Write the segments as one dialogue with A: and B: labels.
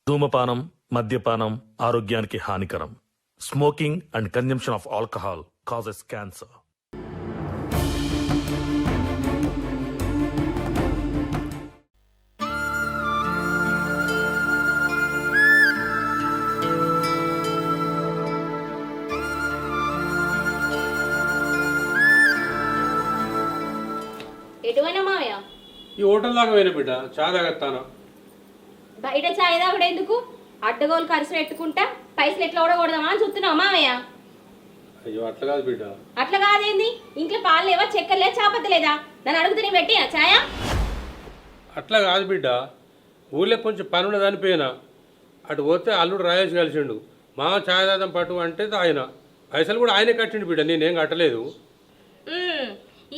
A: ధూమపానం, మద్యపానం ఆరోగ్యానికి హానికరం. Smoking and consumption of alcohol causes cancer.
B: ఎటువైనా మావయ్య
C: ఈ హోటల్ దాకా పోయిన బిడ్డ చాలా తాగుతాను.
B: బయట చాయ్ తాగుడు ఎందుకు? అడ్డగోలు ఖర్చు పెట్టుకుంటా పైసలు ఎట్లా ఓడకూడదామా అని చూస్తున్నావు మావయ్య.
C: అయ్యో అట్లా కాదు బిడ్డ.
B: అట్లా కాదేంది? ఇంట్లో పాలు లేవా, చక్కెర లేదా, చాపత్త లేదా? నన్ను అడుగుతుని పెట్టినా ఛాయ?
C: అట్లా కాదు బిడ్డ, ఊళ్ళో కొంచెం పనులు చనిపోయినా అటు పోతే అల్లుడు రాయేసి కలిసిండు. మా ఛాయ్ దాదం పట్టు అంటే ఆయన పైసలు కూడా ఆయనే కట్టిండు బిడ్డ, నేనేం కట్టలేదు.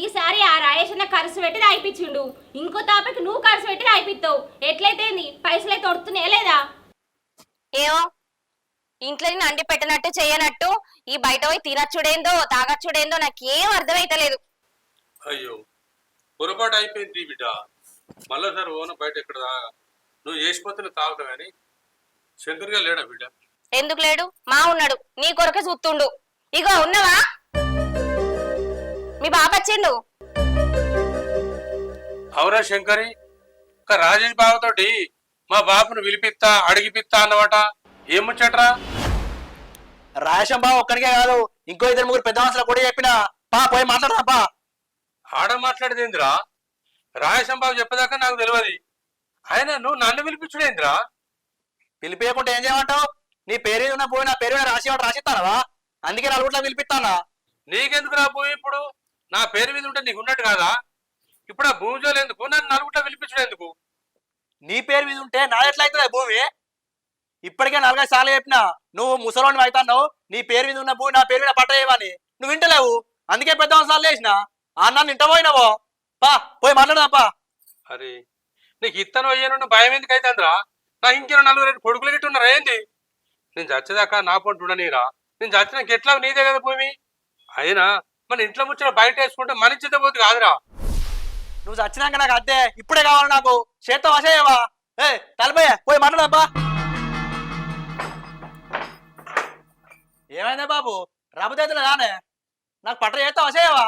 B: ఈసారి ఆ రాయేషన్న ఖర్చు పెట్టి రాయిపించిండు, ఇంకో తాపకి నువ్వు ఖర్చు పెట్టి రాయిపిస్తావు. ఎట్లయితే పైసలు అయితే వడుతున్నాయా లేదా?
D: ఏమో ఇంట్లో అండి పెట్టనట్టు చేయనట్టు ఈ బయట పోయి తినచ్చుడేందో తాగచ్చుడేందో నాకేం అర్థమైతలేదు.
C: అయ్యో పొరపాటు అయిపోయింది బిడ్డ, మళ్ళీసారి ఓన బయట ఎక్కడ తాగా. నువ్వు చేసిపోతే తాగుతావు కానీ శంకర్గా లేడా బిడ్డ?
D: ఎందుకు లేడు? మా ఉన్నాడు, నీ కొరకే చూస్తుండు. ఇగో ఉన్నవా? మీ బాబు వచ్చిండు.
C: అవురా శంకరి, ఒక రాజేష్ బాబుతోటి మా బాబును విలిపిత్తా అడిగిపిత్తా అన్నమాట. ఏం ముచ్చట్రా?
E: రాయేశం బాబు ఒక్కడికే కాదు, ఇంకో ఇద్దరు ముగ్గురు పెద్ద మనుషులు కూడా చెప్పినా పా పోయి మాట్లాడదా పా.
C: ఆడ మాట్లాడేదేంద్రా? రాయేశం బాబు చెప్పేదాకా నాకు తెలియదు. ఆయన నువ్వు నన్ను పిలిపించుడేంద్రా?
E: పిలిపియకుంటే ఏం చేయమంటావు? నీ పేరు ఉన్న పోయి నా పేరు రాసి రాసిస్తానవా? అందుకే నలుగుట్లా పిలిపిస్తానా.
C: నీకెందుకు రా పోయి? ఇప్పుడు నా పేరు మీద ఉంటే నీకు ఉన్నట్టు కాదా? ఇప్పుడు ఆ భూమి జోలు ఎందుకు, నన్ను నలుగుట్లా పిలిపించడం ఎందుకు?
E: నీ పేరు మీద ఉంటే నా ఎట్లా అవుతుంది భూమి? ఇప్పటికే 4-5 సార్లు చెప్పినా నువ్వు ముసలోని అవుతావు. నీ పేరు మీద ఉన్న భూమి నా పేరు మీద పట్ట చేయవని నువ్వు వింటలేవు. అందుకే పెద్ద సార్లు వేసిన నన్ను ఇంట పోయినావో. పా పోయి మాట్లాడదాపా.
C: అరే నీకు ఇత్తనం అయ్యాను భయం ఎందుకు అవుతుందిరా? నాకు ఇంకేమో 4 కొడుకులు గిట్టు ఉన్నారా ఏంటి? నేను చచ్చేదాకా నా పొంటు ఉండనీరా. నేను చచ్చినాక ఎట్లా నీదే కదా భూమి. అయినా మన ఇంట్లో ముచ్చిన బయట వేసుకుంటే మన చిత్త పోతు కాదురా.
E: నువ్వు చచ్చినాక నాకు అద్దే ఇప్పుడే కావాలి. నాకు చేత్తో వసేయవా? ఏ తలపోయా పోయి మాట్లాడబ్బా. ఏమైందా బాబు, రబుదేతులు రానే? నాకు పట్ట చేత్తో వసేయవా?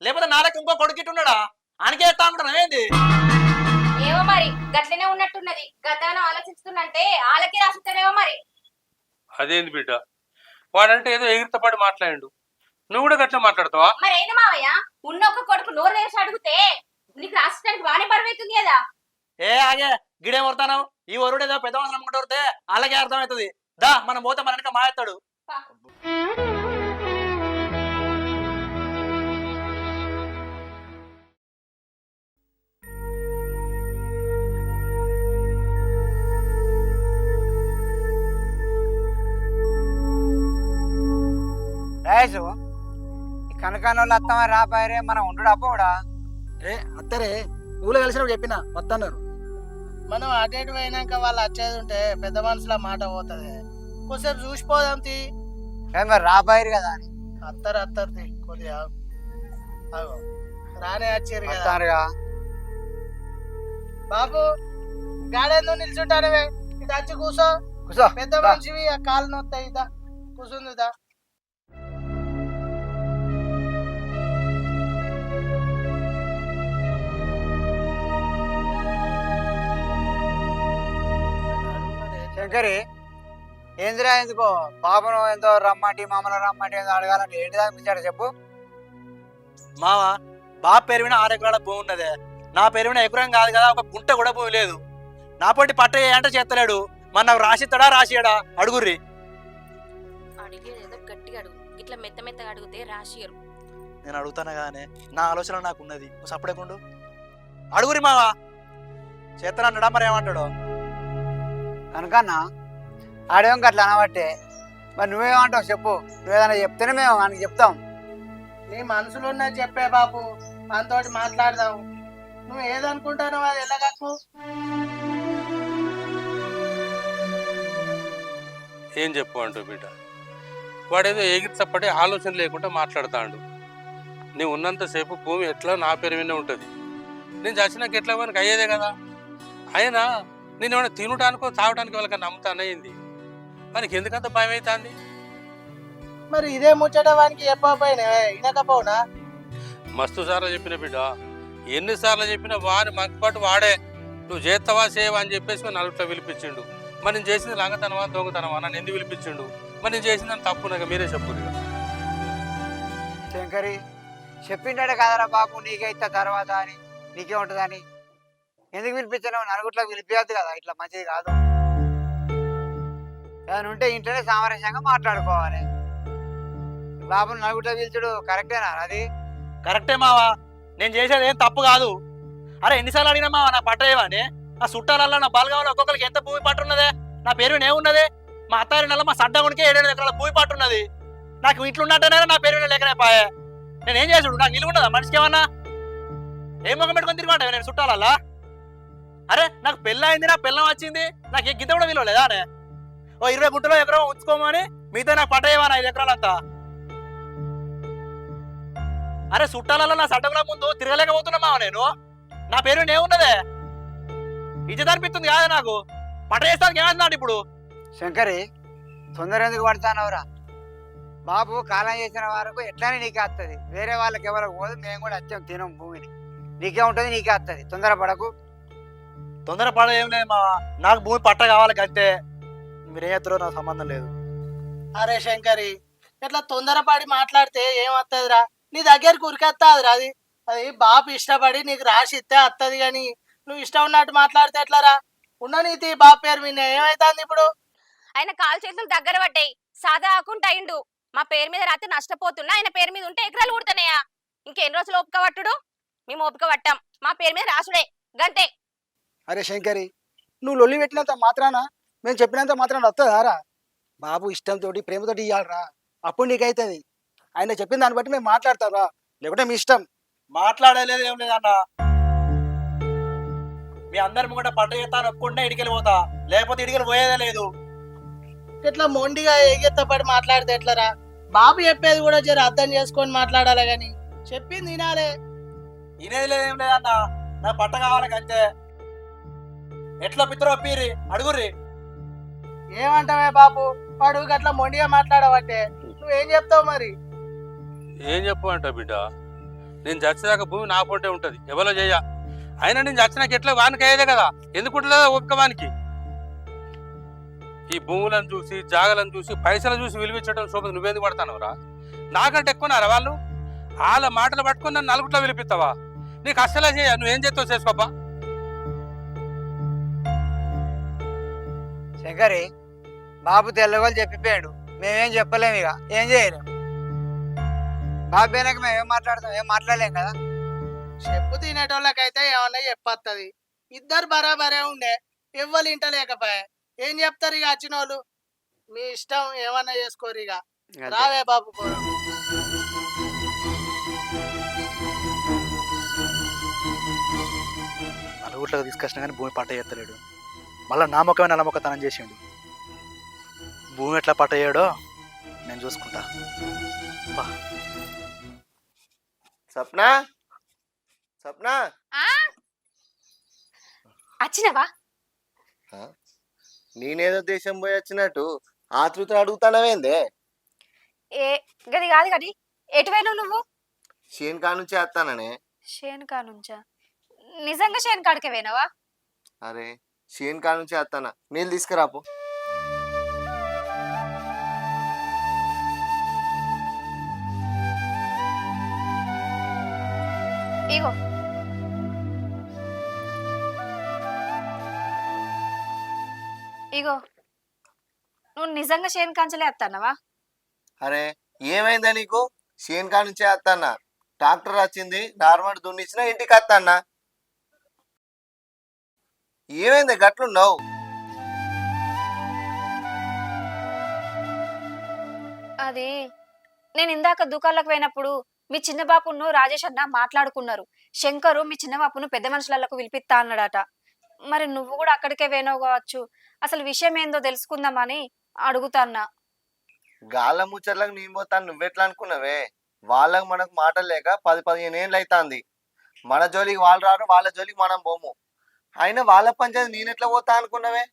E: లేకపోతే నాలకు ఇంకో కొడుకిట్టున్నాడా? ఆయనకే ఎత్తా అనుకుంటున్నా ఏంది?
B: ఏమో మరి, గట్లనే ఉన్నట్టున్నది. గతాన ఆలోచిస్తుందంటే వాళ్ళకి రాసిస్తాడేమో మరి.
C: అదేంది బిడ్డ, వాడంటే ఏదో ఎగిరితపాటు మాట్లాడిండు, నువ్వు కూడా గట్లా మాట్లాడతావా?
B: మరి ఏంది మావయ్య, ఉన్న ఒక కొడుకు నోరు వేసి అడిగితే నీకు రాసడానికి బాగానే పరమవుతుంది కదా.
E: ఏ ఆగే గిడేం వరుతాను? ఈ వరుడు ఏదో పెద్ద అవసరం అనుకుంటూ వరితే అలాగే అర్థమవుతుంది. దా మనం పోతే మన వెనక మాట్లాడతాడు.
F: రాయసు ఈ కనకానోళ్ళు అత్తమా రాపాయరే, మనం ఉండు అపోడా.
E: ఏ అత్తరే ఊళ్ళో కలిసినప్పుడు చెప్పిన వద్దన్నారు.
G: మనం అటు ఇటు పోయినాక వాళ్ళు వచ్చేది ఉంటే పెద్ద మనుషుల మాట పోతుంది. కొద్దిసేపు చూసిపోదాం తీ.
F: మరి రాపాయరు కదా అని
G: అత్తరు కొద్దిగా అగో రానే వచ్చారు కదా.
F: వస్తారుగా.
G: బాబు గాడేందో నిల్చుంటానవే, ఇది వచ్చి కూసో.
F: కూసో.
G: పెద్ద మనిషివి, ఆ కాలు నొత్తాయి. ఇదా కూసుందిదా.
F: శంకరి ఏందిరా, ఎందుకో బాబును ఎంతో రమ్మంటి మామూలు రమ్మంటి ఏందో అడగాలంటే ఏంటి దానిపించాడు చెప్పు.
E: మావా బాబు పేరు మీద 6 ఎకరాల భూమి ఉన్నదే, నా పేరు మీద ఎకరం కాదు కదా, ఒక గుంట కూడా భూమి లేదు. నా పొట్టి పట్ట అంటే చేస్తలేడు. మరి నాకు రాసిస్తాడా రాసియడా అడుగుర్రి.
D: అడిగేదేదో గట్టిగా అడుగు, ఇట్లా మెత్త మెత్తగా అడిగితే రాసియరు.
E: నేను అడుగుతాను కానీ నా ఆలోచన నాకు ఉన్నది, సప్పుడేకుండు అడుగురి మావా. చేస్తానన్నాడా మరి ఏమంటాడు?
F: కనుకన్నా ఆడేం గట్లా అనబట్టే. మరి నువ్వేమంటావు చెప్పు. నువ్వేదైనా చెప్తేనే మేము ఆయనకి చెప్తాం.
G: నీ మనసులో ఉన్నది చెప్పే బాబు, మనతోటి మాట్లాడదాం. నువ్వు ఏదనుకుంటానో అది ఎలాగకు.
C: ఏం చెప్పు అంటూ బిడ్డ, వాడేదో ఎగిరితప్పటి ఆలోచన లేకుండా మాట్లాడతాడు. నువ్వు ఉన్నంతసేపు భూమి ఎట్లా నా పేరు మీద ఉంటుంది. నేను చచ్చినాక ఎట్లా మనకు అయ్యేదే కదా. అయినా నేను ఏమైనా తినటానికో తాగటానికి వాళ్ళకన్నా నమ్ముతానే ఏంది మనకి ఎందుకంత భయం అవుతుంది?
G: మరి ఇదే ముచ్చట వానికి చెప్పకపోయినా వినకపోనా?
C: మస్తు సార్లు చెప్పిన బిడ్డ, ఎన్నిసార్లు చెప్పినా వాని మంకుపాటు వాడే. నువ్వు చేస్తావా చేయవా అని చెప్పేసి నలుగుట్లో పిలిపించిండు. మరి నేను చేసింది లంగతనమా దొంగతనమా నన్ను ఎందుకు పిలిపించిండు? మరి నేను చేసిందని తప్పునగా మీరే చెప్పు.
F: శంకరి చెప్పిండే కదరా బాబు నీకే ఇస్తా తర్వాత అని, నీకే ఉంటుందని. ఎందుకు పిలిపించాను? నలుగుట్లోకి పిలిపించద్దు కదా, ఇట్లా మంచిది కాదు. ఏమైనా ఉంటే ఇంట్లోనే సామరస్యంగా మాట్లాడుకోవాలి. బాబుని నలుగుట్లో పిలిచుడు కరెక్టేనా? అది
E: కరెక్టే మావా, నేను చేసేది ఏం తప్పు కాదు. అరే ఎన్నిసార్లు అడిగినా మావా నా పట్ట ఏమని? నా చుట్టాలల్లో నా బలగాలో ఒక్కొక్కరికి ఎంత భూమి పట్టు ఉన్నదే? నా పేరు మీద ఏమున్నది? మా అత్తారి నెల మా సడ్డగునికి 7 ఎకరాల భూమి పట్టు ఉన్నది. నాకు ఇట్లు ఉన్నట్టనే నా పేరు మీద లేకనే పాయే. నేనేం చేసుడు? నాకు నిలువ ఉండదా మనిషికి ఏమన్నా? ఏం మొగం పెట్టుకొని తిరిగి నేను చుట్టాలల్లా? అరే నాకు పెళ్ళి అయింది, నా పిల్లం వచ్చింది, నాకు ఏ గిద్ద కూడా విలువ లేదా అనే? ఓ 20 గుంటలో ఎకరం ఉంచుకోమని మిగతా నాకు పట్ట ఏమన్నా 5 ఎకరాలంతా? అరే చుట్టాలలో నా సడ్డగుల ముందు తిరగలేకపోతున్నామా నేను? నా పేరు మీద ఏమున్నదే? ఇజ్జత్ అనిపిస్తుంది కాదా నాకు? పట్ట చేస్తానికి ఏమంటున్నాడు ఇప్పుడు?
F: శంకరి తొందర ఎందుకు పడతానవరా బాబు? కాలం చేసిన వరకు ఎట్లానే నీకే వస్తుంది, వేరే వాళ్ళకి ఎవరికి పోదు. మేము కూడా వచ్చాం తినం భూమిని, నీకే ఉంటుంది, నీకే వస్తుంది. తొందర పడకు.
E: తొందర పడ ఏం లేదు మావా, నాకు భూమి పట్ట కావాలి అంతే. మీరేం చేస్తారో నాకు సంబంధం లేదు.
G: అరే శంకరి, ఇట్లా తొందరపడి మాట్లాడితే ఏమత్తదిరా? నీ దగ్గరికి ఉరికెత్తాదిరా. అది అది బాపు ఇష్టపడి నీకు రాసి ఇస్తే వస్తుంది, కానీ నువ్వు ఇష్టం ఉన్నట్టు మాట్లాడితే ఎట్లారా? ఉండనీతి బాపు పేరు మీద ఏమైతుంది ఇప్పుడు?
D: ఆయన కాలు చేతులు దగ్గర పడ్డాయి, సాదా ఆకుంటా అయిండు. మా పేరు మీద రాత్రి నష్టపోతున్నా, ఆయన పేరు మీద ఉంటే ఎకరాలు ఊడుతున్నాయా? ఇంకెన్ని రోజులు ఓపిక పట్టుడు? మేము ఓపిక పట్టాం, మా పేరు మీద రాసుడే గంతే.
H: అరే శంకరి, నువ్వు లొల్లి పెట్టినంత మాత్రాన, మేము చెప్పినంత మాత్రాన వస్తుందారా? బాబు ఇష్టంతో ప్రేమతోటి ఇవ్వాలరా, అప్పుడు నీకైతుంది. ఆయన చెప్పిన దాన్ని బట్టి మేము మాట్లాడతారా, లేకుంటే మీ ఇష్టం.
E: మాట్లాడలేదు ఏం లేదన్న. మీ అందరి ముంగట పట్ట చేస్తాను ఒప్పుకుంటే ఇడికెళ్ళి పోతా, లేకపోతే ఇడికెళ్ళి పోయేదే లేదు.
G: ఇట్లా మొండిగా ఎగెత్తపడి మాట్లాడితే ఎట్లరా? బాబు చెప్పేది కూడా జర అర్థం చేసుకొని మాట్లాడాలి, గాని చెప్పింది వినాలే.
E: ఇనేది లేదు ఏం లేదన్న, నాకు పట్ట కావాలి అంతే. ఎట్లా పిత్రో పీరి అడుగుర్రి.
G: ఏమంటావే బాబు? వాడు గట్లా మొండిగా మాట్లాడవట్టే, నువ్వేం చెప్తావు మరి?
C: ఏం చెప్పు అంట బిడ్డ, నేను చచ్చేదాకా భూమి నా పొంటే ఉంటుంది, ఎవరో చేయ. అయినా నేను చచ్చినాక ఎట్లా వానికి అయ్యేదే కదా, ఎందుకుంటుందా ఒక్క వానికి? ఈ భూములను చూసి జాగలను చూసి పైసలు చూసి విలువించడం శోభ నువ్వేందుకు పడతానవరా? నాకంటే ఎక్కువనారా వాళ్ళు? వాళ్ళ మాటలు పట్టుకుని నన్ను నలుగుట్లో విలిపిస్తావా? నీకు అస్సలే చేయ, నువ్వేం చేస్తావు చేసుకోబ్బా.
F: శంకరి బాబు తెల్లగోలు చెప్పిపోయాడు, మేమేం చెప్పలేము, ఇక ఏం చేయలేము. బాబు పోయినాక మేము ఏం మాట్లాడతాం? ఏం మాట్లాడలేం కదా.
G: చెప్పు తినేటోళ్ళకైతే ఏమన్నా చెప్పొస్తుంది. ఇద్దరు బరాబరే ఉండే, ఎవ్వరు ఇంట లేకపోయా ఏం చెప్తారు ఇక వచ్చిన వాళ్ళు? మీ ఇష్టం, ఏమన్నా చేసుకోరు ఇక. రావే బాబు పోదాం.
E: నలుగుట్లోకి తీసుకొచ్చినా కానీ భూమి పట్ట చేస్తలేడు. మళ్ళీ నామకమైన నమ్మకతనం చేసిండు. భూమి ఎట్లా పట్ట చేయడో నేను చూసుకుంటా.
I: సప్న, సప్న,
D: వచ్చినవా?
I: నేనేదో దేశం పోయి వచ్చినట్టు ఆతృత అడుగుతానవేందే?
D: ఏ గది కాదు గది, ఎటువైనా నువ్వు?
I: షేన్ కా నుంచి వస్తాననే.
D: షేన్కా నుంచా? నిజంగా షేన్కాడికి పోయినావా?
I: అరే షేన్ కా నుంచి వస్తానా, నీళ్ళు తీసుకురాపో.
D: ఇగో ఇగో, నువ్వు నిజంగా షేన్ కాంచలే వస్తానవా?
I: అరే ఏమైందా నీకు? షేన్ కా నుంచే వస్తానా, ట్రాక్టర్ వచ్చింది, నార్మల్ దున్నిచ్చిన ఇంటికి వస్తానా. ఏమైంది గట్లున్నావు?
D: అది నేను ఇందాక దుకాణంలోకి పోయినప్పుడు మీ చిన్న బాపును రాజేష్ అన్న మాట్లాడుకున్నారు. శంకరు మీ చిన్న బాపును పెద్ద మనుషులకు పిలిపిస్తా అన్నాడట. మరి నువ్వు కూడా అక్కడికే పోయినావు కావచ్చు. అసలు విషయం ఏందో తెలుసుకుందామని అడుగుతాన్నా.
I: గాళ్ళ ముచ్చట్లకు నేను పోతాను, నువ్వెట్లా అనుకున్నావే? వాళ్ళకు మనకు మాటలు లేక 10-15 ఏళ్ళు అవుతుంది. మన జోలికి వాళ్ళు రారు, వాళ్ళ జోలికి మనం పోము. అయినా వాళ్ళ పంచాయతీ నేనెట్లా పోతా అనుకున్నావే?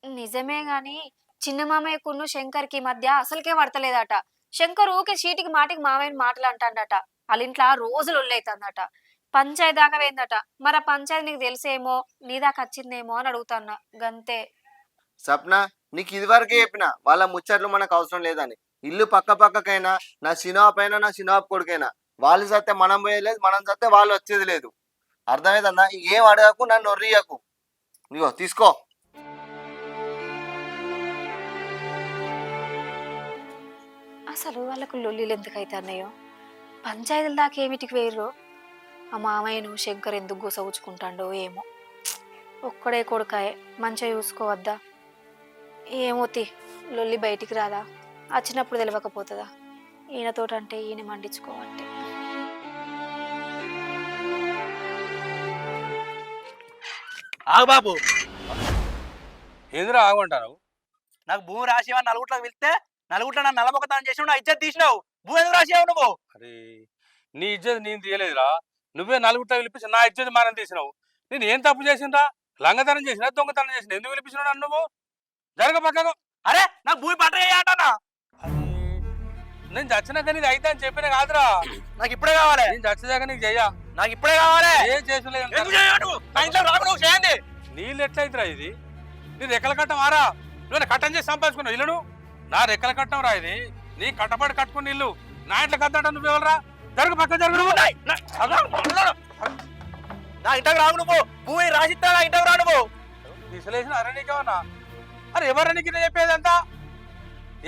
D: నిజమే గాని చిన్న మామయ్యకును శంకర్కి మధ్య అసలుకే పడతలేదట. శంకర్ ఊకే చీటికి మాటికి మామయ్యని మాటలు అంటాడట. వాళ్ళ ఇంట్లో రోజులు ఒళ్ళైతుందట. పంచాయతీ దాకా పోయిందట. మరి ఆ పంచాయతీ నీకు తెలిసేమో నీ దాకా వచ్చిందేమో అని అడుగుతాన్నా గంతే.
I: సప్న, నీకు ఇదివరకే చెప్పిన వాళ్ళ ముచ్చట్లు మనకు అవసరం లేదని. ఇల్లు పక్క పక్కకైనా నా సినాప్ అయినా నా సినాప్ కొడుకైనా వాళ్ళు చస్తే మనం పోయేలేదు, మనం చస్తే వాళ్ళు వచ్చేది లేదు. అర్థమైందన్నా? ఏం అడగకు, నన్ను ఒర్రియకు. ఇగో తీసుకో.
D: అసలు వాళ్ళకు లొల్లిలు ఎందుకు అవుతున్నాయో, పంచాయతీల దాకా ఏమిటికి వేయరు. ఆ మామయ్యను శంకర్ ఎందుకు గుసగుచ్చుకుంటాడో ఏమో. ఒక్కడే కొడుకాయే, మంచిగా చూసుకోవద్దా? ఏమోతి లొల్లి బయటికి రాదా? వచ్చినప్పుడు తెలియకపోతుందా? ఈయనతోటంటే ఈయన మండించుకోవంటే.
E: ఆగు బాబు,
C: ఏందిరా ఆగమంటావు?
E: నాకు భూమి రాసేవని నలుగుట్లకు వెళ్తే నలుగుట్ల నన్ను నల్లమొక్కతనం చేసినావు, నా ఇజ్జత్ తీసినావు. భూమి ఎందుకు రాసేవావు నువ్వు?
C: అరే నీ ఇజ్జత్ నేను తీయలేదురా, నువ్వే నలుగురితో పిలిపించి నా ఇజ్జత్ మనం తీసినావు. నేను ఏం తప్పు చేసిండ్రా? లంగతనం చేసినా, దొంగతనం చేసినా, ఎందుకు పిలిపించినావు నన్ను నువ్వు? జరగ పక్కకు.
E: అరే నాకు భూమి పట్ట అంటానా?
C: నేను చచ్చినాక నీది అయితే అని చెప్పిన కాదురా,
E: నాకు ఇప్పుడే కావాలి.
C: నేను చచ్చేదాకా నీకు చెయ్యా.
E: నాకు ఇప్పుడే కావాలి.
C: ఏం చేసులేదు.
E: ఎందుకు చేయవు నువ్వు? నా ఇంట్లో రాకు నువ్వు చేయండి.
C: నీళ్ళు ఎట్లయితురా ఇది? నీ రెక్కల కట్టం ఆరా? నువ్వు కట్టం చేసి సంపాదించుకున్నావు ఇల్లును. నా రెక్కల కట్టం రా ఇది. నీ కట్టబడి కట్టుకున్న ఇల్లు నా ఇంట్లో కద్దంట. నువ్వు ఎవరురా? జరుగు పక్క జరుగు.
E: నా ఇంటికి రావు నువ్వు. భూమి రాసిస్తా, నా ఇంటికి రా నువ్వు.
C: విసలేసిన అరే నీకేమన్నా? అరే ఎవరని కింద చెప్పేదంతా?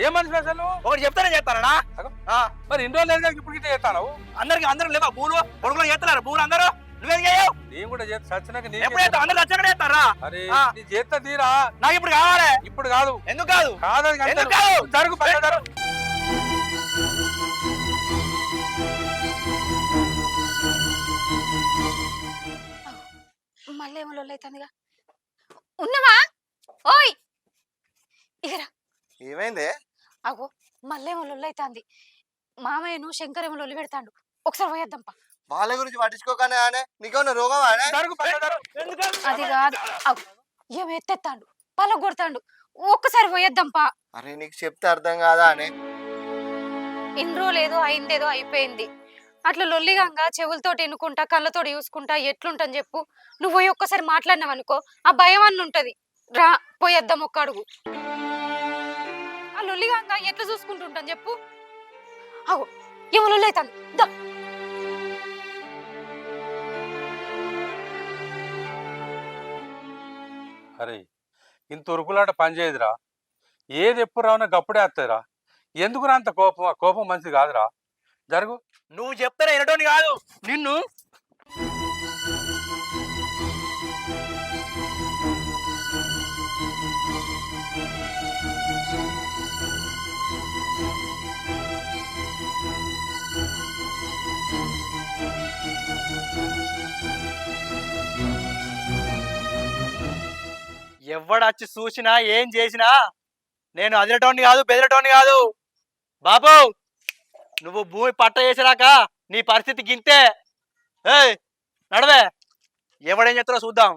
C: ఏ మనిషి అసలు?
E: ఒకటి చెప్తానే చేస్తారా?
C: మరి ఇన్ని రోజులు లేదు, ఇప్పుడు గిట్ట చేస్తాను.
E: అందరూ లేవా భూలు? కొడుకులు చేస్తున్నారు భూలు అందరూ. నువ్వేం చేయవు?
C: నేను కూడా చచ్చినాక
E: ఎప్పుడు చేస్తావు? అందరూ చచ్చాక చేస్తారా?
C: అరే నీ చేస్తా తీరా.
E: నాకు ఇప్పుడు కావాలి.
C: ఇప్పుడు కాదు.
E: ఎందుకు కాదు?
C: కాదని
E: ఎందుకు కాదు?
C: జరుగు పక్క జరుగు.
D: మళ్ళీ ఏమో లొల్లి అవుతుందిగా. ఉన్నవా? ఓయ్ ఇగరా.
I: ఏమైంది?
D: అగో మళ్ళీ ఏమో లొల్లి అవుతుంది. మామయ్యను శంకర్ ఏమో లొల్లి పెడతాడు. ఒకసారి పోయేద్దాంపా.
I: వాళ్ళ గురించి పట్టించుకోకనే ఆనే, నీకేమన్నా రోగం ఆనే?
C: జరుగు పక్క జరుగు.
D: అది కాదు, అగో ఏమో ఎత్తెత్తాడు, పల కొడతాడు. ఒక్కసారి పోయేద్దాంపా.
I: అరే నీకు చెప్తే అర్థం కాదా అనే?
D: ఇన్ని రోజులు ఏదో అయిందేదో అయిపోయింది. అట్లా లొల్లిగంగా చెవులతోటి ఎన్నుకుంటా, కళ్ళతోటి చూసుకుంటా ఎట్లుంటని చెప్పు. నువ్వు పోయి ఒక్కసారి మాట్లాడినావు అనుకో, ఆ భయం అన్న ఉంటది. రా పోయేద్దాం ఒక్క అడుగు. ఆ లొల్లిగంగా ఎట్లా చూసుకుంటుంటాను చెప్పు. అగో ఏమో లొల్లి అవుతాను. దా
C: అరే ఇంత ఉరుకులాట పని చేయదురా. ఏది ఎప్పుడు రావునా గప్పుడే వస్తుందిరా. ఎందుకురా అంత కోపం? ఆ కోపం మంచిది కాదురా. జరుగు.
E: నువ్వు చెప్తానే వినటోని కాదు నిన్ను. ఎవడొచ్చి చూసినా ఏం చేసినా నేను అదిరటోని కాదు, బెదిరటోని కాదు. బాబు నువ్వు భూమి పట్ట చేసినాక నీ పరిస్థితి గింతే. ఏయ్ నడవే, ఎవడేం చేస్తారో చూద్దాం.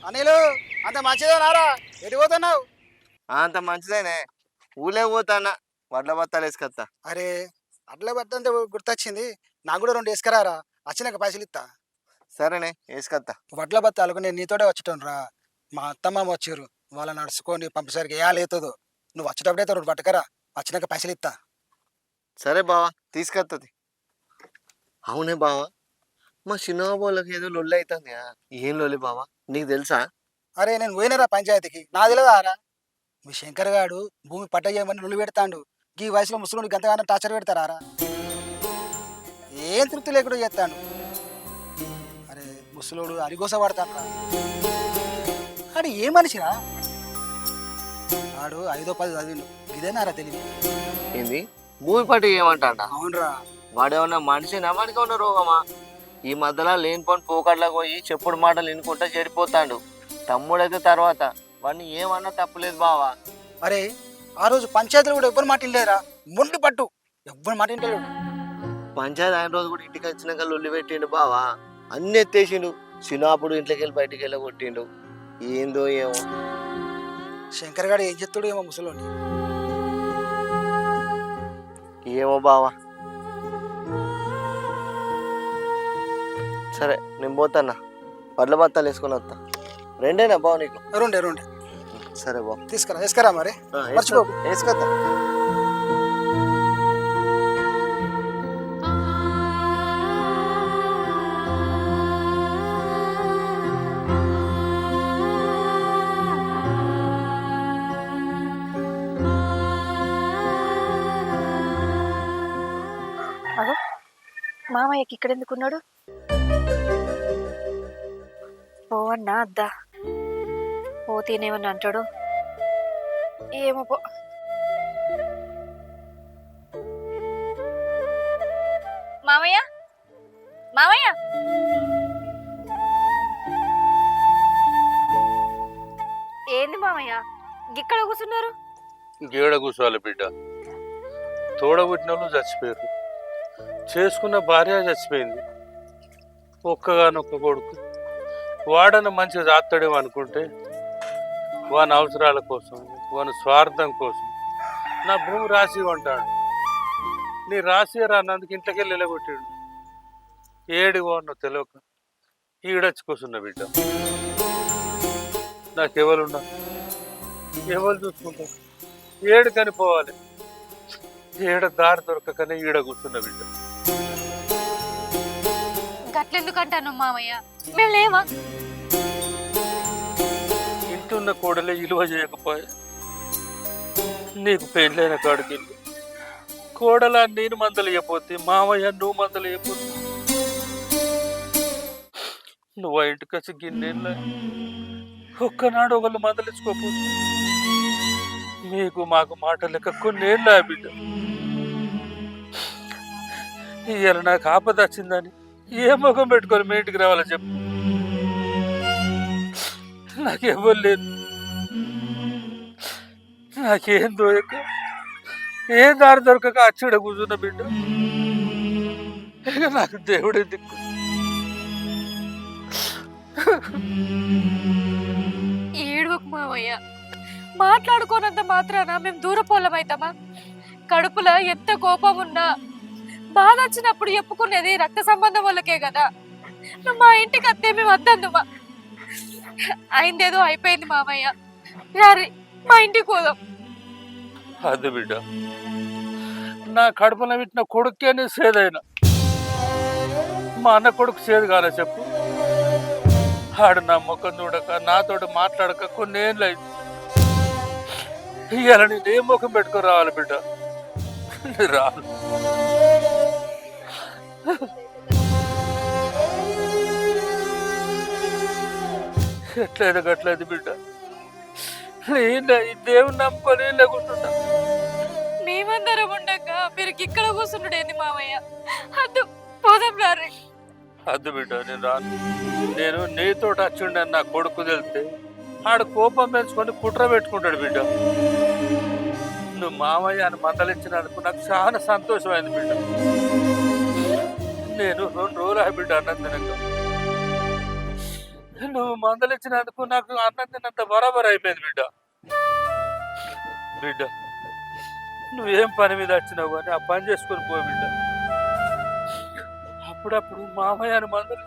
H: అనిలు అంత మంచిదే నారా? ఎటు పోతున్నావు?
I: అంత మంచిదేనే, ఊళ్ళే పోతానా, వడ్ల బత్తాలు వేసుకొస్తా.
H: అరే అట్లా పట్టంటే గుర్తొచ్చింది, నాకు కూడా 2 వేసుకురారా, వచ్చినాక పైసలు ఇస్తా.
I: సరేనే వేసుకొస్తా.
H: వడ్ల బత్తాలకు నేను నీతోటే వచ్చేటోను రా. మా అత్తమ్మ వచ్చారు, వాళ్ళ నడుచుకొని పంపేసరికి ఏలేతుందో. నువ్వు వచ్చేటప్పుడైతే 2 పట్టుకరా, వచ్చినాక పైసలు ఇస్తా.
I: సరే బావా, తీసుకొస్తుంది. అవునే బావా, మా చిన్నబాబులకి ఏదో లొల్లి అవుతుంది. ఏం లొల్లి బావా, నీకు తెలుసా?
H: అరే నేను పోయినరా పంచాయతీకి, నా తెలియదారా? మీ శంకర్ గాడు భూమి పట్ట చేయమని నువ్వు పెడతాడు. ఈ వయసులో ముసలిని గంతగానో టార్చర్ పెడతారా? ఏం తృప్తి లేకుండా చేస్తాడు. అరే ముసలోడు అరిగోస పడతాడు రా. అరే ఏ మనిషిరా? ఆడు 5వ 10 చదివిండు ఇదేనారా తెలియదు.
I: ఏంది భూమి పట్టి ఏమంటాడ?
H: అవునరా.
I: వాడేమన్నా మనిషినా మనకి ఉన్న రోగమా? ఈ మధ్యలో లేనిపోని పోకట్లకు పోయి చెప్పుడు మాటలు వినుకుంటా చెడిపోతాడు. తమ్ముడైతే తర్వాత వాడిని ఏమన్నా తప్పులేదు బావా.
H: అరే ఆ రోజు పంచాయతీలో కూడా ఎవ్వరు మాట వినలేరా, మొండి పట్టు ఎవ్వరు మాట వింటలేడు.
I: పంచాయతీ ఆయన రోజు కూడా ఇంటికి వచ్చినాక లొల్లి పెట్టిండు బావా, అన్ని ఎత్తేసిండు. చిన్నప్పుడు ఇంట్లోకి వెళ్ళి బయటికి వెళ్ళి కొట్టిండు. ఏందో ఏమో.
H: శంకర్ గారు ఏం చెప్తాడు ఏమో ముసలోని.
I: ఏమో బావా. సరే నేను పోతాన్నా, వడ్ల బత్తాలు వేసుకొని వస్తా. రెండేనా బావ నీకు?
H: రెండే
I: సరే బావ
H: తీసుకురా మరి మర్చిపో.
I: వేసుకొస్తా.
D: మామయ్యకి ఇక్కడ ఎందుకున్నాడు? పోవన్నా అద్దా, పోతేనేమన్నా అంటాడు ఏమో. పో మామయ్య, మామయ్య ఏంది మామయ్య ఇక్కడ కూర్చున్నారు?
C: గేడ కూర్చోవాలి బిడ్డ. తోడబుట్టిన వాళ్ళు చచ్చిపోయారు, చేసుకున్న భార్య చచ్చిపోయింది, ఒక్కగానొక్క కొడుకు. వాడన మంచిగా జాతాడేమో అనుకుంటే వాని అవసరాల కోసం, వాని స్వార్థం కోసం నా భూమి రాసి అంటాడు. నీ రాసి రాన్నందుకు ఇంట్లోకి వెళ్ళి వెళ్ళగొట్టాడు. ఏడిగో అన్న తెలియక ఈడొచ్చి కూర్చున్న బిడ్డ. నాకెవరున్నా ఎవరు చూసుకుంటారు? ఏడు కనిపోవాలి, ఏడ దారి దొరకకనే ఈడ కూర్చున్న బిడ్డ.
D: గట్లెందుకంటాను మామయ్య, మేము లేవా?
C: ఇంటున్న కోడలే విలువ చేయకపోయా. నీకు పెళ్ళైన కాడికి కోడల నేను మందలు ఇవ్వపోతే, మామయ్య నువ్వు మందలు ఇవ్వపోతే, నువ్వు ఆ ఇంటికి వచ్చి గిన్నెళ్ళ ఒక్కనాడు ఒకళ్ళు మందలించుకోపోతే మీకు మాకు మాట లెక్క కొన్నేళ్ళ బిడ్డ. ఇవాళ నాకు ఆపద వచ్చిందని ఏ ముఖం పెట్టుకొని మీ ఇంటికి రావాలని చెప్పు. నాకెవ్వరు లేదు, నాకేం దొరక ఏ దారి దొరకక అచ్చుడ కూర్చున్న బిడ్డ. ఇక నాకు దేవుడే దిక్కు.
D: ఏడువకు మామయ్య, మాట్లాడుకోనంత మాత్రాన మేము దూరపోలమైతామా? కడుపులో ఎంత కోపం ఉన్నా బాధ వచ్చినప్పుడు చెప్పుకునేది రక్త సంబంధం వాళ్ళకే కదా. నువ్వు మా ఇంటికి అత్తే మేము వద్దందుమా. అయిందేదో అయిపోయింది మామయ్య, రారి మా ఇంటికి పోదాం.
C: అది బిడ్డ, నా కడుపున పెట్టిన కొడుకేనే సేదైనా మా అన్న కొడుకు సేదు కాలే చెప్పు. ఆడు నా ముఖం చూడక నాతోటి మాట్లాడక కొన్నేళ్ళు అయింది. ఇవాళ నేను ఏ ముఖం పెట్టుకొని రావాలి బిడ్డ? రాను. ఎట్లేదు గట్లేదు బిడ్డ. ఈ దేవుని నమ్ముకొని లేకుంటున్నా.
D: మేమందరం ఉండగా మీరు ఇక్కడ కూర్చుండేది మామయ్య. అద్దు పోదాం రారి.
C: అద్దు బిడ్డ, నేను రాను. నేను నీతో వచ్చిండే నా కొడుకు తెలిస్తే ఆడు కోపం పెంచుకొని కుట్ర పెట్టుకుంటాడు బిడ్డ. నువ్వు మామయ్య అని మందలించినందుకు నాకు చాలా సంతోషమైంది బిడ్డ. నేను 2 రోజులు ఆ బిడ్డ అన్నం తినక. నువ్వు మందలించినందుకు నాకు అన్నం తిన్నంత బరాబర్ అయిపోయింది బిడ్డ. బిడ్డ, నువ్వేం పని మీద వచ్చినావు కానీ ఆ పని చేసుకొని పో బిడ్డ. అప్పుడప్పుడు మామయ్య అని మందలి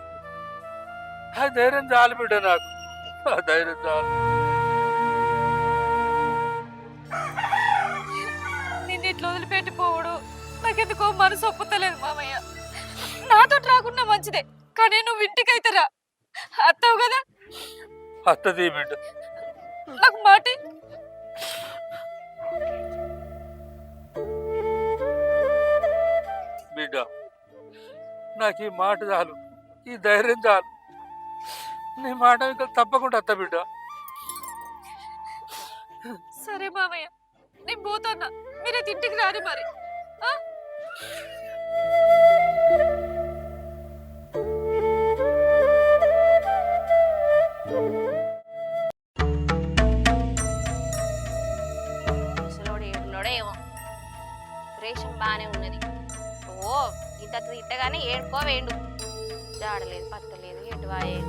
C: ఆ ధైర్యం చాలు బిడ్డ, నాకు ఆ ధైర్యం చాలు.
D: నిన్ను ఇట్లా వదిలిపెట్టిపోవడు నాకెందుకో మనసు ఒప్పుతలేదు మామయ్య. నాతో రాకుండా మంచిదే, కానీ నువ్వు ఇంటికైతే రా. అత్తావు కదా?
C: అత్తది బిడ్డ.
D: నాకు మాటి.
C: బిడ్డ, నాకు ఈ మాట చాలు, ఈ ధైర్యం చాలు. నీ మాట ఇంకా తప్పకుండా అత్త బిడ్డ.
D: సరే మామయ్య, నేను పోతాన్నా, మీరైతే ఇంటికి రారు మరి. ఆ?
B: ముసలోడు ఏడున్నాడో ఏమో. రేషన్ బాగానే ఉన్నది. ఓ ఇంత తిట్టగానే ఏడుకో వేయండు. జాడలేదు పత్తలేదు ఎటువాయే.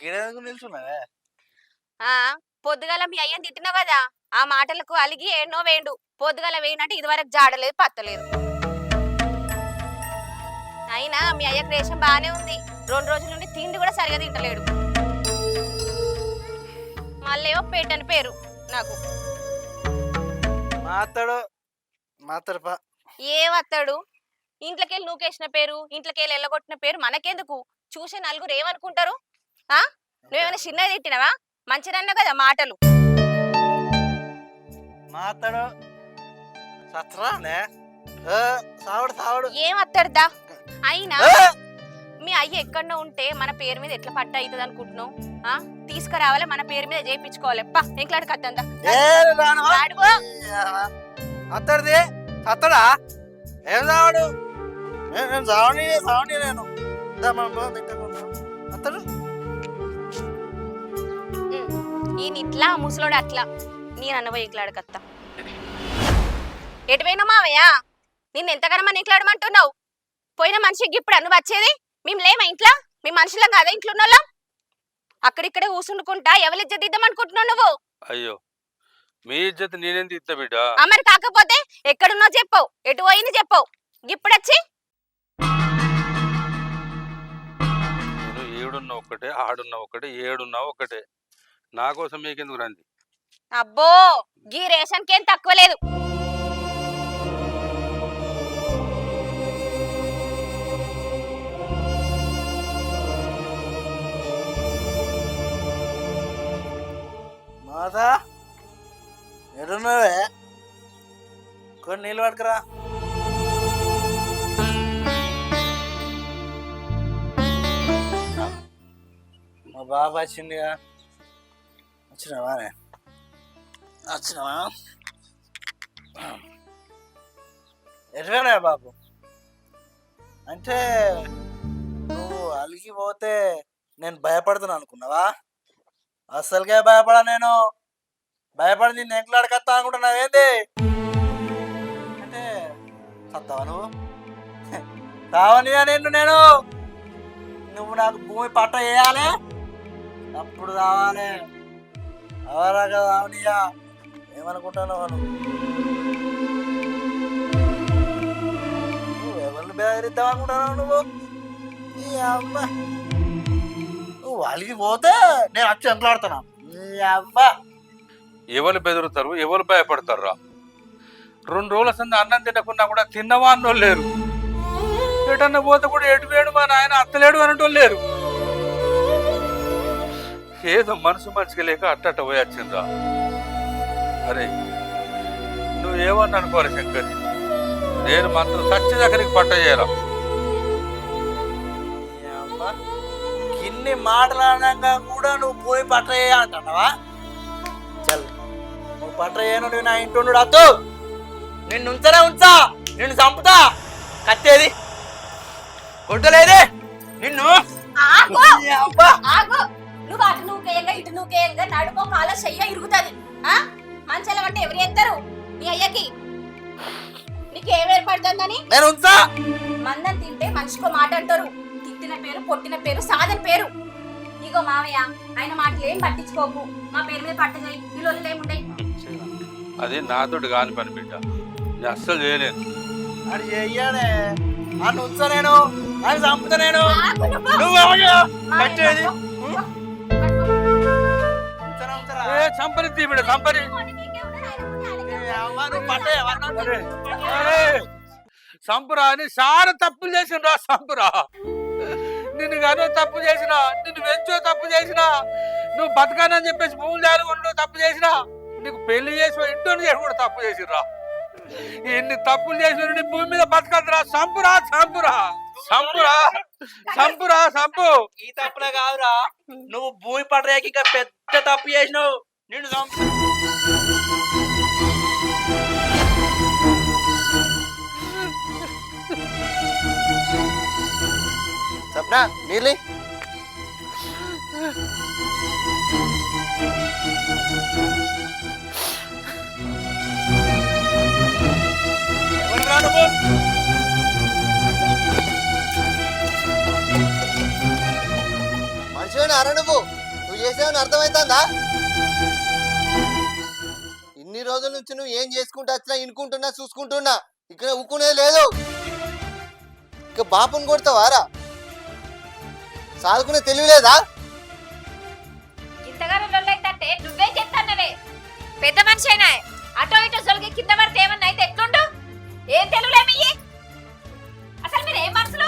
E: గిడకు నిల్చున్నావే
B: పొద్దుగాల మీ అయ్యని తిట్టినావు కదా, ఆ మాటలకు అలిగి ఏడనో వేయండు. పొద్దుగాల వేయినట్టు ఇదివరకు జాడలేదు పత్తలేదు. అయినా మీ అయ్యకు రేషన్ బాగానే ఉంది. 2 రోజుల నుండి తిండి కూడా సరిగా తింటలేడు. మళ్ళేమో పేటని పేరు నాకు.
E: మాతడు
B: ఏమత్తాడు? ఇంట్లోకెళ్ళి నూకేసిన పేరు, ఇంట్లోకెళ్ళి ఎల్లగొట్టిన పేరు మనకెందుకు? చూసే నలుగురు ఏమనుకుంటారు? ఆ నువ్వేమైనా చిన్నది తిట్టినవా? మంచిదన్నా కదా మాటలు.
E: మాతడు సత్రానే సావుడు సావుడు
B: ఏమత్తాడుదా? అయినా మీ అయ్య ఎక్కడో ఉంటే మన పేరు మీద ఎట్లా పట్ట అవుతుంది అనుకుంటున్నావు? తీసుకురావాలి, మన పేరు మీద చేయించుకోవాలి. ఎంట్లాడు కత్తందా
E: అత్తడిది సత్తడా ఏం సావుడు? నేను సావని నేను అత్తడు
B: ఈయన ఇట్లా ముసలోడు అట్లా. నేను అన్నవో ఎట్లాడు కత్త. ఎటువైనా మావయ్య, నిన్ను ఎంతగానో నీట్లాడమంటున్నావు? పోయిన మనిషికి ఇప్పుడు నువ్వు వచ్చేది? మేము లేమా ఇంట్లో? మీ మనుషులం కదా ఇంట్లో ఉన్నోళ్ళం? అక్కడిక్కడే కూసుండుకుంటా ఎవరి ఇజ్జత్ ఇద్దామనుకుంటున్నావు నువ్వు?
C: అయ్యో మీ ఇజ్జత్ నేనేం తీస్తా బిడ్డ?
B: మరి కాకపోతే ఎక్కడున్నావు చెప్పవు, ఎటు పోయింది చెప్పవు. ఇప్పుడు వచ్చి
C: నేను ఏడున్నా ఒక్కటే, ఆడున్నా ఒకటే, ఏడున్నా ఒకటే. నా కోసం మీకెందుకు రండి?
B: అబ్బో గీ రేషన్ కేం తక్కువ లేదు.
E: మాతా ఎడున్నావే? కొన్ని నీళ్ళు పట్టుకురా. మా బాబు వచ్చిందిగా. వచ్చినావానే? వచ్చినావా? ఎటువైనా బాబు? అంటే నువ్వు అలిగిపోతే నేను భయపడుతున్నా అనుకున్నావా? అస్సలుకే భయపడా. నేను భయపడి నేను ఎంకలాడకత్తా అనుకుంటున్నావేంది? అంటే సత్తావా నువ్వు? తావనియా నేను నువ్వు నాకు భూమి పట్ట వేయాలి, అప్పుడు రావాలి. అవరా కదా అవనియా? ఏమనుకుంటున్నావు నువ్వు? ఎవరిని బెదిరిద్దాం అనుకుంటున్నావు నువ్వు? ఈ అమ్మ నువ్వు అలిగి పోతే నేను వచ్చి ఎంట్లాడుతున్నా. ఈ అమ్మ
C: ఎవరు బెదురుతారు, ఎవరు భయపడతారు? 2 రోజుల సంది అన్నం తినకున్నా కూడా తిన్నవా అన్నోళ్ళు లేరు. ఎటన్నా పోతే కూడా ఎటు వేడు మా నాయన అత్తలేడు అనేటోళ్ళు లేరు. ఏదో మనసు మంచిగా లేక అట్టట్ట పోయి వచ్చిందా? అరే నువ్వేమన్నా అనుకోవాలి శంకరి, నేను మాత్రం సచ్చి దగ్గరికి పట్ట చేయరా.
E: ఇన్ని మాటలనగా కూడా నువ్వు పోయి పట్ట చేయాలంటున్నావా? చల్, నువ్వు పట్ట చేయను. నా ఇంటి ఉండు అత్తు. నిన్ను ఉంచా, నిన్ను చంపుతా. కట్టేది కొట్టలేదే నిన్ను.
B: నువ్వు అటు నువ్వుకేయంగా ఇటు నువ్వుకేయంగా నడుమో కాల చెయ్య ఇరుగుతుంది. మంచాల అంటే ఎవరు ఎత్తారు? నీ అయ్యకి నీకు ఏం ఏర్పడుతుందని?
E: నేను ఉంచా.
B: మందం తింటే మనిషికో మాట అంటారు. తిట్టిన పేరు, పొట్టిన పేరు, సాధన పేరు. ఇగో మావయ్య, ఆయన మాటలు ఏం పట్టించుకోకు. మా పేరు మీద పట్ట చేయి, పిల్లలు ఏముండయి.
C: అది నాతోటి కాని పని బిడ్డ, నేను అస్సలు చేయలేను.
E: అది చెయ్యాడే. అని ఉంచా నేను, అని చంపుతా నేను. నువ్వు కట్టేది
C: చంపని బిడ్డ, చంపని. సంపురా అని చాలా తప్పులు చేసినరా. సంపురా, నిన్ను గానో తప్పు చేసినా, నిన్ను వెంచో తప్పు చేసినా, నువ్వు బతకానని చెప్పేసి భూములు దారుకుంటూ తప్పు చేసినా, నీకు పెళ్లి చేసి ఇంట్లో చేసి కూడా తప్పు చేసిర్రా. ఎన్ని తప్పులు చేసిన భూమి మీద బతకద్దురా. సంపురా, సంపురా. సంపురా సంపురా సంపు.
E: ఈ తప్పులే కాదురా, నువ్వు భూమి పడరేకి ఇంకా పెద్ద తప్పు చేసినావు. నిన్ను చంపు.
I: సప్నా నీళ్ళు
E: ఎవరురా నువ్వు?
I: మనిషిని అర నువ్వు చేసావని అర్థమవుతుందా? ఇన్ని రోజుల నుంచి నువ్వు ఏం చేసుకుంటూ వచ్చినా ఇనుకుంటున్నా చూసుకుంటున్నా, ఇక్కడ ఊకునేది లేదు. ఇక బాపుని కొడతావారా? సాదుకునే తెలియలేదా?
B: ఇంతగానో లొల్లైతే నువ్వే చెప్తానవే. పెద్ద మనిషి అయినా అటో ఇటో సొలిగి కింద పడితే ఏమన్నా అయితే ఎట్లుండు? ఏం తెలుగులేమయ్యి? అసలు మీరు ఏం మనసులు?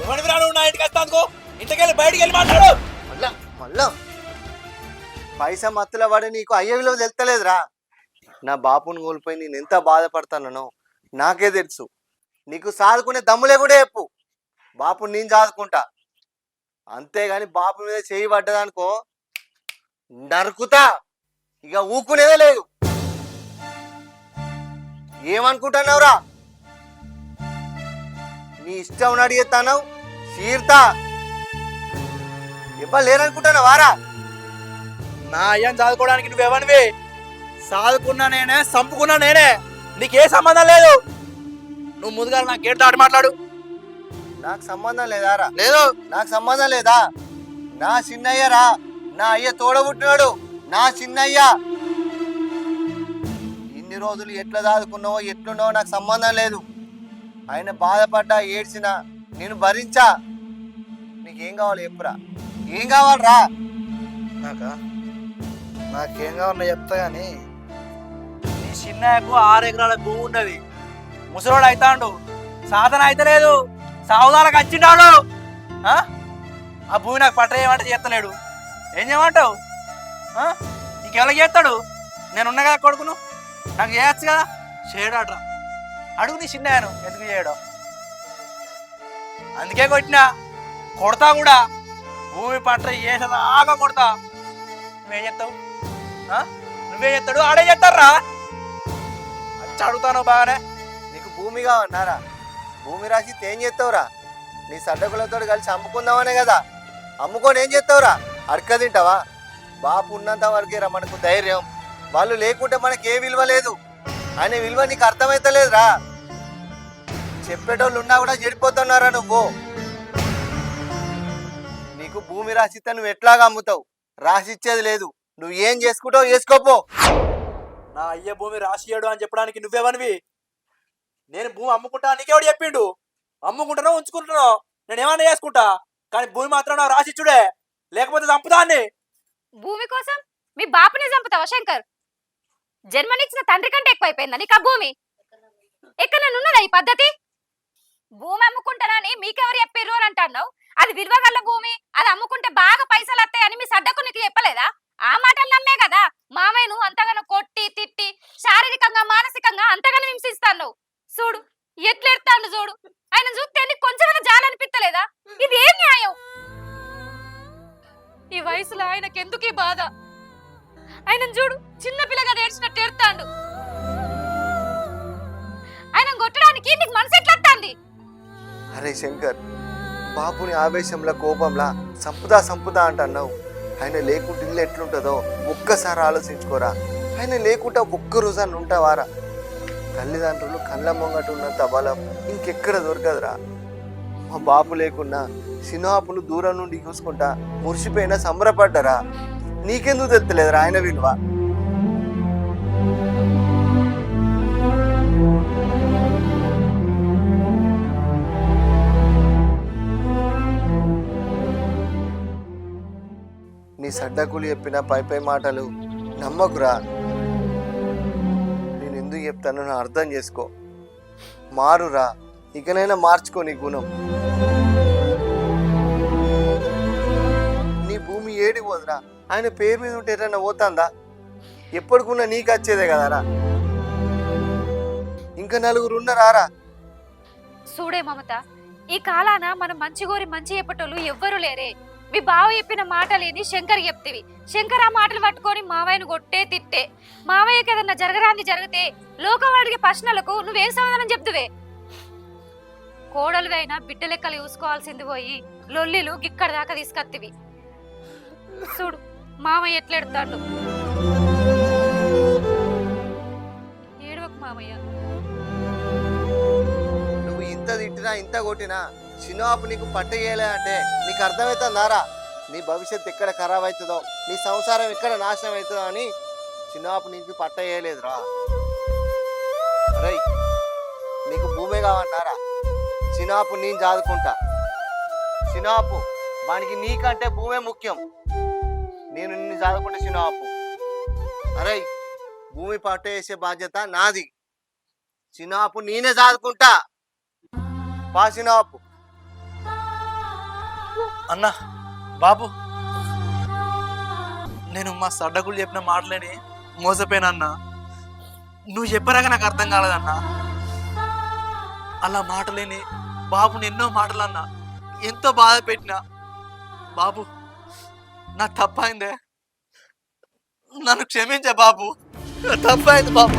E: ఎవరివిరా నువ్వు నా ఇంటికి వస్తానుకో? ఇంటికెళ్ళి బయటికి వెళ్ళి మాట్లాడు.
I: మళ్ళా పైసా మత్తుల వాడి నీకు అయ్యే విలువ తెలుస్తలేదురా. నా బాపుని కోల్పోయి నేను ఎంత బాధపడతానో నాకే తెలుసు. నీకు సాదుకునే దమ్ములే కూడా చెప్పు, బాపుని నేను సాదుకుంటా. అంతేగాని బాపు మీద చేయి పడ్డదనుకో నరుకుతా, ఇక ఊకునేదే లేదు. ఏమనుకుంటున్నావురా? నీ ఇష్టం అడిగేస్తాను చీర్తా. ఇవ్వ లేరనుకుంటున్నావారా?
E: నా అయ్యని చదువుకోవడానికి నువ్వెవనివి? చదువుకున్నా నేనే, చంపుకున్నా నేనే, నీకే సంబంధం లేదు. నువ్వు ముందుగా నా గేట్ దాటి మాట్లాడు.
I: నాకు సంబంధం లేదారా? లేదు. నాకు సంబంధం లేదా? నా చిన్నయ్యరా, నా అయ్య తోడబుట్టినాడు, నా చిన్నయ్య. ఇన్ని రోజులు ఎట్లా దాదుకున్నావో ఎట్లున్నావో నాకు సంబంధం లేదు. ఆయన బాధపడ్డా ఏడ్చినా నేను భరించా. నీకేం కావాలి చెప్పురా? ఏం కావాలరా?
H: నాకేం కావాలో చెప్తా కానీ
E: నీ చిన్నయ్యకు 6 ఎకరాల భూమి ఉన్నది. ముసలోడు అవుతాడు, సాధన అయితే లేదు, సావుదాలకు వచ్చిండాడు. ఆ భూమి నాకు పట్ట చేయమంటే చేస్తలేడు. ఏం చేయమంటావు? ఇంకెవరికి చేస్తాడు? నేనున్నా కదా కొడుకును, నాకు చేయొచ్చు కదా. చేయడట అడుగు నీ చిన్నయ్యను ఎందుకు చేయడం. అందుకే కొట్టినా, కొడతా కూడా. భూమి పట్ట చేసేదాకా కొడతా. నువ్వేం చేస్తావు? నువ్వే చేస్తాడు, ఆడే చేస్తారా? వచ్చి అడుగుతాను బాగానే.
I: నీకు భూమి కావన్నారా? భూమి రాసి ఏం చేస్తావురా? నీ సడ్డకులతో కలిసి అమ్ముకుందామనే కదా. అమ్ముకొని ఏం చేస్తావురా? అడక తింటావా? బాపు ఉన్నంత వరకేరా మనకు ధైర్యం. వాళ్ళు లేకుంటే మనకి ఏ విలువ లేదు. ఆయన విలువ నీకు అర్థమైతలేదురా. చెప్పేటోళ్ళు ఉన్నా కూడా చెడిపోతున్నారా నువ్వు? నీకు భూమి రాసిస్తే నువ్వు ఎట్లాగా అమ్ముతావు? రాసిచ్చేది లేదు. నువ్వు ఏం చేసుకుంటావు చేసుకోపో.
E: నా అయ్య భూమి రాసియాడు అని చెప్పడానికి నువ్వేవనివి? నేను భూమి అమ్ముకుంటా నీకెవడు చెప్పిండు? అమ్ముకుంటానో ఉంచుకుంటున్నావు, నేను ఏమన్నా చేసుకుంటా, కానీ భూమి మాత్రం నాకు రాసిచ్చుడే, లేకపోతే చంపుదాన్ని.
B: భూమి కోసం మీ బాపుని చంపుతావా శంకర్? జన్మనిచ్చిన తండ్రి కంటే ఎక్కువైపోయిందా నీకు ఆ భూమి? ఎక్కడ ఉన్నదా ఈ పద్ధతి? భూమి అమ్ముకుంటానని మీకెవరు చెప్పారు అని అంటున్నావు. అది విలువగల భూమి, అది అమ్ముకుంటే బాగా పైసలు వస్తాయని మీ సడ్డకు నీకు చెప్పలేదా? ఆ మాటలు నమ్మే కదా మామయ్యను అంతగానో కొట్టి తిట్టి శారీరకంగా మానసికంగా అంతగానో హింసిస్తాను. చూడు ఎట్లెడతాడు చూడు. ఆయన చూస్తే నీకు కొంచెమైనా జాలనిపిస్తలేదా? ఇది ఏం న్యాయం? ఈ వయసులో ఆయనకెందుకు ఈ బాధ? ఆయన చూడు చిన్నపిల్లగా ఏడ్చినట్టు ఏడుతాడు. ఆయన కొట్టడానికి నీకు మనసు ఎట్లొస్తుంది?
I: అరే శంకర్, బాపుని ఆవేశంలో కోపంలా సంపుదా అంటున్నావు. ఆయన లేకుంటే ఇల్లు ఎట్లుంటుందో ఒక్కసారి ఆలోచించుకోరా. ఆయన లేకుండా ఒక్క రోజాన్ని ఉంటావారా? తల్లిదండ్రులు కళ్ళ ముంగట ఉన్నంత బలం ఇంకెక్కడ దొరకదురా. మా బాపు లేకున్నా సినాపును దూరం నుండి చూసుకుంటా మురిసిపోయినా సంబరపడ్డరా. నీకెందుకు తెత్తలేదురా ఆయన విలువ? నీ సడ్డకులు చెప్పిన పై మాటలు నమ్మకురా. నేను ఎందుకు చెప్తానో నా అర్థం చేసుకో. మారురా, ఇకనైనా మార్చుకో నీ గుణం. నీ భూమి ఏడికి పోదురా? ఆయన పేరు మీద ఉంటే ఎటన్నా పోతుందా? ఎప్పటికున్నా నీకు వచ్చేదే కదరా. ఇంకా నలుగురు ఉన్నారా?
B: చూడే మమత, ఈ కాలాన మనం మంచి గోరి మంచి చెప్పటోళ్ళు ఎవ్వరు లేరే. మీ బావ చెప్పిన మాటలేని శంకర్ చెప్తివి. శంకర్ ఆ మాటలు పట్టుకొని మావయ్యను కొట్టే తిట్టే. మావయ్యకి ఏదన్నా జరగరాంది జరిగితే లోకం అడిగే ప్రశ్నలకు నువ్వేం సమాధానం చెప్తువే? కోడలువైనా బిడ్డ లెక్కలు చూసుకోవాల్సింది పోయి లొల్లిలు గిక్కడ దాకా తీసుకొత్తివి. చూడు మామయ్య ఎట్లెడతాడు. ఏడవకు మామయ్య.
I: నువ్వు ఇంత తిట్టినా ఇంత కొట్టినా చిన్నబాబు నీకు పట్ట చేయలే అంటే నీకు అర్థమవుతుందారా? నీ భవిష్యత్తు ఎక్కడ ఖరాబ్ అవుతుందో, నీ సంసారం ఎక్కడ నాశనం అవుతుందో అని చిన్నబాబు నీకు పట్ట చేయలేదురా. రై నీకు భూమే కావన్నారా? చిన్నబాబు నేను చదువుకుంటా. చిన్నబాబు వానికి నీకంటే భూమే ముఖ్యం. నేను నిన్ను చదువుకుంటా చిన్నబాబు. అరే భూమి పట్ట వేసే బాధ్యత నాది. చిన్నబాబు నేనే చదువుకుంటా. పా చిన్నబాబు.
E: అన్నా బాబు, నేను మా సడ్డకులు చెప్పిన మాటలేని మోసపోయినా అన్నా. నువ్వు చెప్పరాక నాకు అర్థం కాలేదన్నా. అలా మాటలేని బాబుని ఎన్నో మాటలు అన్నా, ఎంతో బాధ పెట్టినా. బాబు నాకు తప్పైందే, నన్ను క్షమించే బాబు. తప్పైంది బాబు.